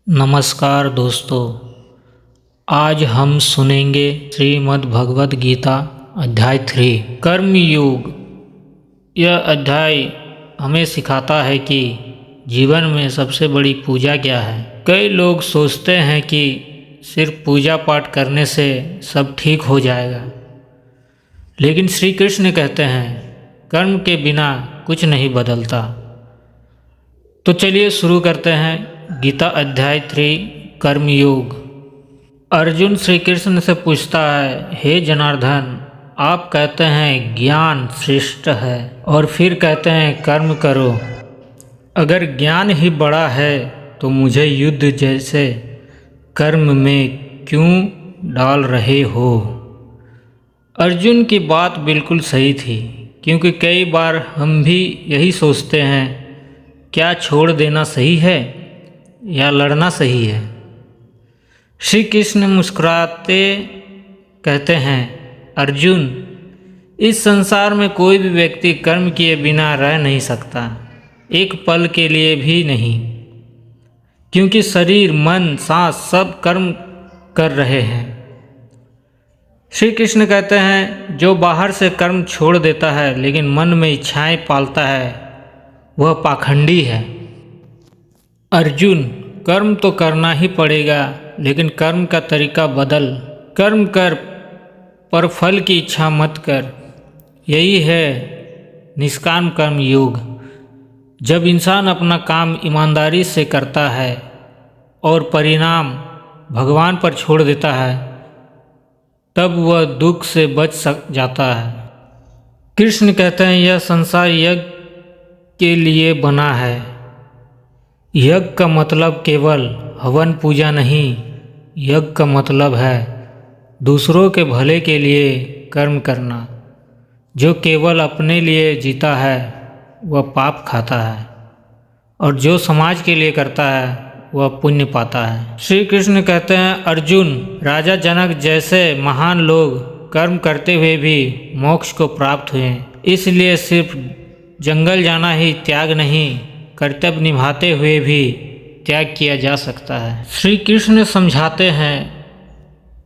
नमस्कार दोस्तों, आज हम सुनेंगे श्रीमद् भगवद गीता अध्याय 3 कर्म योग। यह अध्याय हमें सिखाता है कि जीवन में सबसे बड़ी पूजा क्या है। कई लोग सोचते हैं कि सिर्फ पूजा पाठ करने से सब ठीक हो जाएगा, लेकिन श्री कृष्ण कहते हैं कर्म के बिना कुछ नहीं बदलता। तो चलिए शुरू करते हैं गीता अध्याय 3 कर्म योग। अर्जुन श्री कृष्ण से पूछता है, हे जनार्दन, आप कहते हैं ज्ञान श्रेष्ठ है और फिर कहते हैं कर्म करो। अगर ज्ञान ही बड़ा है तो मुझे युद्ध जैसे कर्म में क्यों डाल रहे हो। अर्जुन की बात बिल्कुल सही थी, क्योंकि कई बार हम भी यही सोचते हैं, क्या छोड़ देना सही है या लड़ना सही है। श्री कृष्ण मुस्कुराते कहते हैं, अर्जुन, इस संसार में कोई भी व्यक्ति कर्म किए बिना रह नहीं सकता, एक पल के लिए भी नहीं, क्योंकि शरीर मन सांस सब कर्म कर रहे हैं। श्री कृष्ण कहते हैं, जो बाहर से कर्म छोड़ देता है लेकिन मन में इच्छाएं पालता है वह पाखंडी है। अर्जुन, कर्म तो करना ही पड़ेगा, लेकिन कर्म का तरीका बदल। कर्म कर पर फल की इच्छा मत कर। यही है निष्काम कर्म योग। जब इंसान अपना काम ईमानदारी से करता है और परिणाम भगवान पर छोड़ देता है, तब वह दुख से बच जाता है। कृष्ण कहते हैं, यह संसार यज्ञ के लिए बना है। यज्ञ का मतलब केवल हवन पूजा नहीं, यज्ञ का मतलब है दूसरों के भले के लिए कर्म करना। जो केवल अपने लिए जीता है वह पाप खाता है, और जो समाज के लिए करता है वह पुण्य पाता है। श्री कृष्ण कहते हैं, अर्जुन, राजा जनक जैसे महान लोग कर्म करते हुए भी मोक्ष को प्राप्त हुए। इसलिए सिर्फ जंगल जाना ही त्याग नहीं, कर्तव्य निभाते हुए भी त्याग किया जा सकता है। श्री कृष्ण समझाते हैं,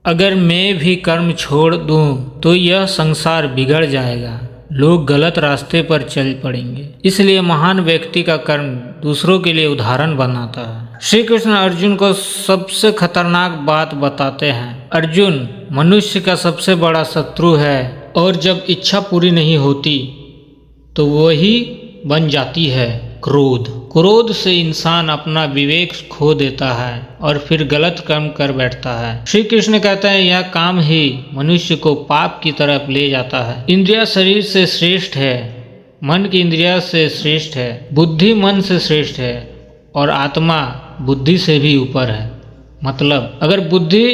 अगर मैं भी कर्म छोड़ दूं तो यह संसार बिगड़ जाएगा, लोग गलत रास्ते पर चल पड़ेंगे। इसलिए महान व्यक्ति का कर्म दूसरों के लिए उदाहरण बनाता है। श्री कृष्ण अर्जुन को सबसे खतरनाक बात बताते हैं। अर्जुन, मनुष्य का सबसे बड़ा शत्रु है, और जब इच्छा पूरी नहीं होती तो वही बन जाती है क्रोध। क्रोध से इंसान अपना विवेक खो देता है और फिर गलत कर्म कर बैठता है। श्री कृष्ण कहते हैं, यह काम ही मनुष्य को पाप की तरफ ले जाता है। इंद्रिया शरीर से श्रेष्ठ है, मन की इंद्रिया से श्रेष्ठ है, बुद्धि मन से श्रेष्ठ है, और आत्मा बुद्धि से भी ऊपर है। मतलब अगर बुद्धि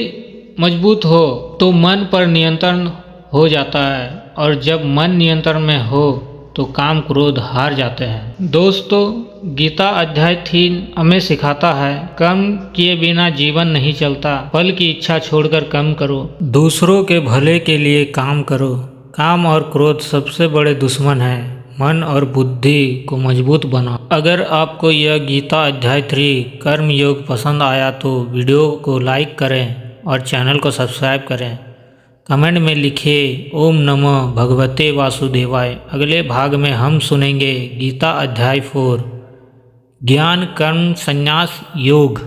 मजबूत हो तो मन पर नियंत्रण हो जाता है, और जब मन नियंत्रण में हो तो काम क्रोध हार जाते हैं। दोस्तों, गीता अध्याय 3 हमें सिखाता है, कर्म किए बिना जीवन नहीं चलता। फल की इच्छा छोड़कर कर्म करो, दूसरों के भले के लिए काम करो। काम और क्रोध सबसे बड़े दुश्मन हैं। मन और बुद्धि को मजबूत बनाओ। अगर आपको यह गीता अध्याय 3 कर्म योग पसंद आया तो वीडियो को लाइक करें और चैनल को सब्सक्राइब करें। कमेंट में लिखिए ओम नमः भगवते वासुदेवाय। अगले भाग में हम सुनेंगे गीता अध्याय 4 ज्ञान कर्म संन्यास योग।